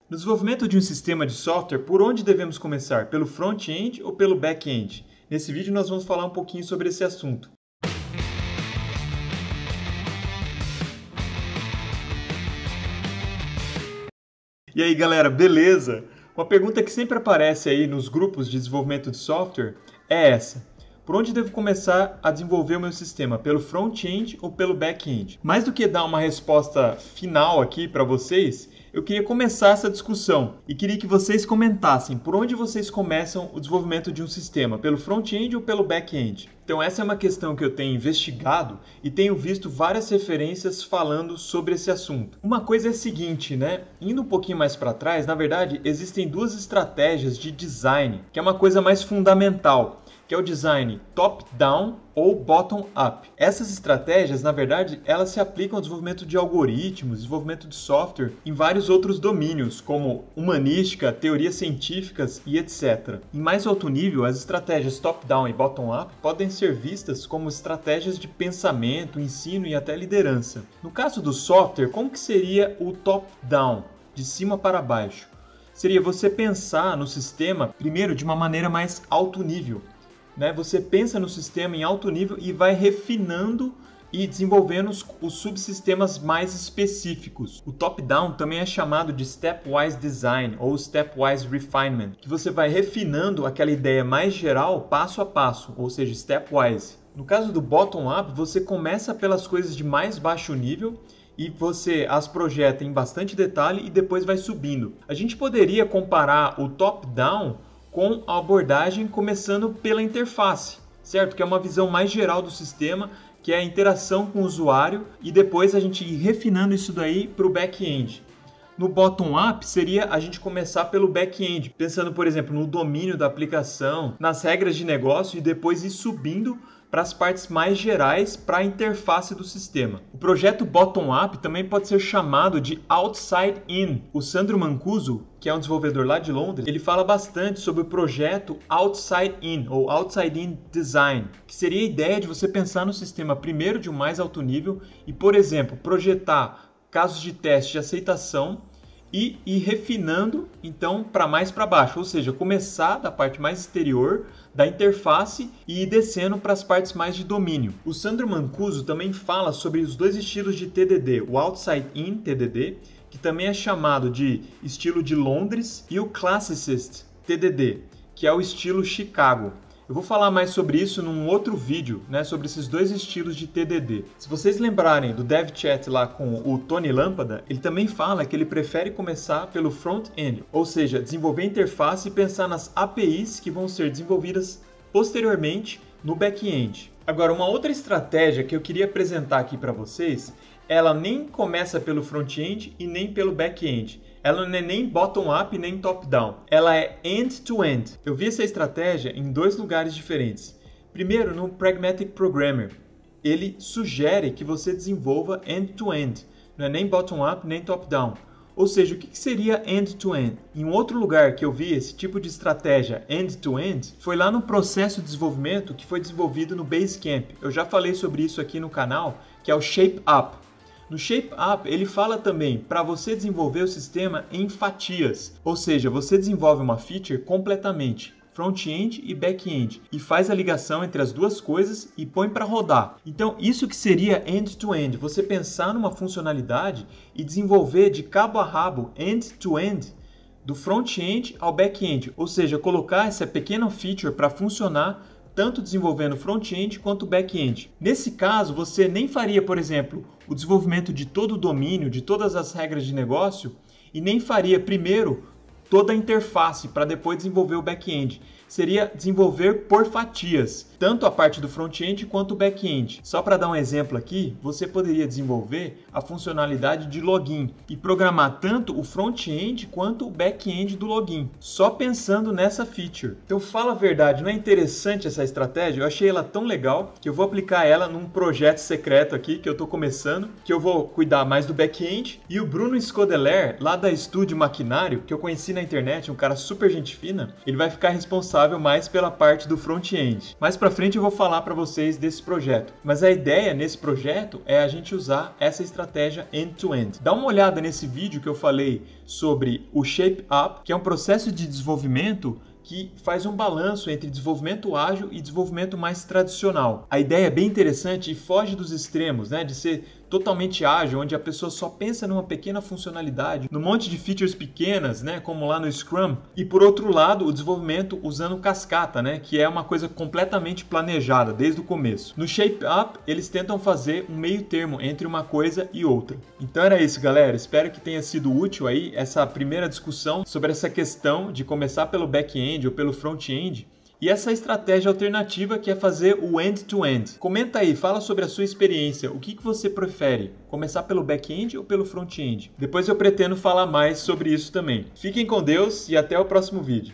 No desenvolvimento de um sistema de software, por onde devemos começar? Pelo front-end ou pelo back-end? Nesse vídeo nós vamos falar um pouquinho sobre esse assunto. E aí galera, beleza? Uma pergunta que sempre aparece aí nos grupos de desenvolvimento de software é essa. Por onde devo começar a desenvolver o meu sistema? Pelo front-end ou pelo back-end? Mais do que dar uma resposta final aqui para vocês, eu queria começar essa discussão e queria que vocês comentassem por onde vocês começam o desenvolvimento de um sistema, pelo front-end ou pelo back-end. Então essa é uma questão que eu tenho investigado e tenho visto várias referências falando sobre esse assunto. Uma coisa é a seguinte, né? Indo um pouquinho mais para trás, na verdade, existem duas estratégias de design, que é uma coisa mais fundamental, que é o design top-down ou bottom-up. Essas estratégias, na verdade, elas se aplicam ao desenvolvimento de algoritmos, desenvolvimento de software em vários outros domínios, como humanística, teorias científicas e etc. Em mais alto nível, as estratégias top-down e bottom-up podem ser vistas como estratégias de pensamento, ensino e até liderança. No caso do software, como que seria o top-down, de cima para baixo? Seria você pensar no sistema, primeiro, de uma maneira mais alto nível. Você pensa no sistema em alto nível e vai refinando e desenvolvendo os subsistemas mais específicos. O top-down também é chamado de stepwise design ou stepwise refinement, que você vai refinando aquela ideia mais geral passo a passo, ou seja, stepwise. No caso do bottom-up, você começa pelas coisas de mais baixo nível e você as projeta em bastante detalhe e depois vai subindo. A gente poderia comparar o top-down com a abordagem começando pela interface, certo? Que é uma visão mais geral do sistema, que é a interação com o usuário, e depois a gente ir refinando isso daí para o back-end. No bottom-up seria a gente começar pelo back-end, pensando, por exemplo, no domínio da aplicação, nas regras de negócio e depois ir subindo para as partes mais gerais para a interface do sistema. O projeto bottom-up também pode ser chamado de outside in. O Sandro Mancuso, que é um desenvolvedor lá de Londres, ele fala bastante sobre o projeto outside in ou outside in design, que seria a ideia de você pensar no sistema primeiro de um mais alto nível e, por exemplo, projetar casos de teste de aceitação e ir refinando então para mais para baixo, ou seja, começar da parte mais exterior da interface e ir descendo para as partes mais de domínio. O Sandro Mancuso também fala sobre os dois estilos de TDD, o Outside In TDD, que também é chamado de estilo de Londres, e o Classicist TDD, que é o estilo Chicago. Eu vou falar mais sobre isso num outro vídeo, sobre esses dois estilos de TDD. Se vocês lembrarem do Dev Chat lá com o Tony Lâmpada, ele também fala que ele prefere começar pelo front-end, ou seja, desenvolver a interface e pensar nas APIs que vão ser desenvolvidas posteriormente no back-end. Agora, uma outra estratégia que eu queria apresentar aqui para vocês, ela nem começa pelo front-end e nem pelo back-end. Ela não é nem bottom-up nem top-down. Ela é end-to-end. Eu vi essa estratégia em dois lugares diferentes. Primeiro, no Pragmatic Programmer. Ele sugere que você desenvolva end-to-end. Não é nem bottom-up nem top-down. Ou seja, o que seria end-to-end? Em um outro lugar que eu vi esse tipo de estratégia end-to-end foi lá no processo de desenvolvimento que foi desenvolvido no Basecamp. Eu já falei sobre isso aqui no canal, que é o Shape Up. No Shape Up, ele fala também para você desenvolver o sistema em fatias, ou seja, você desenvolve uma feature completamente, front-end e back-end, e faz a ligação entre as duas coisas e põe para rodar. Então, isso que seria end-to-end, você pensar numa funcionalidade e desenvolver de cabo a rabo, end-to-end, do front-end ao back-end, ou seja, colocar essa pequena feature para funcionar tanto desenvolvendo front-end quanto back-end. Nesse caso, você nem faria, por exemplo, o desenvolvimento de todo o domínio, de todas as regras de negócio, e nem faria primeiro toda a interface para depois desenvolver o back-end. Seria desenvolver por fatias, tanto a parte do front-end quanto o back-end. Só para dar um exemplo aqui, você poderia desenvolver a funcionalidade de login e programar tanto o front-end quanto o back-end do login, só pensando nessa feature. Então fala a verdade, não é interessante essa estratégia? Eu achei ela tão legal que eu vou aplicar ela num projeto secreto aqui que eu estou começando, que eu vou cuidar mais do back-end, e o Bruno Scodeler, lá da Estúdio Maquinário, que eu conheci na internet, um cara super gente fina, ele vai ficar responsável mais pela parte do front-end. Mais pra frente eu vou falar para vocês desse projeto, mas a ideia nesse projeto é a gente usar essa estratégia end-to-end. Dá uma olhada nesse vídeo que eu falei sobre o Shape Up, que é um processo de desenvolvimento que faz um balanço entre desenvolvimento ágil e desenvolvimento mais tradicional. A ideia é bem interessante e foge dos extremos, né, de ser totalmente ágil, onde a pessoa só pensa numa pequena funcionalidade, num monte de features pequenas, né, como lá no Scrum. E por outro lado, o desenvolvimento usando cascata, né, que é uma coisa completamente planejada desde o começo. No Shape Up, eles tentam fazer um meio termo entre uma coisa e outra. Então era isso, galera. Espero que tenha sido útil aí essa primeira discussão sobre essa questão de começar pelo back-end ou pelo front-end. E essa estratégia alternativa que é fazer o end-to-end. Comenta aí, fala sobre a sua experiência. O que você prefere? Começar pelo back-end ou pelo front-end? Depois eu pretendo falar mais sobre isso também. Fiquem com Deus e até o próximo vídeo.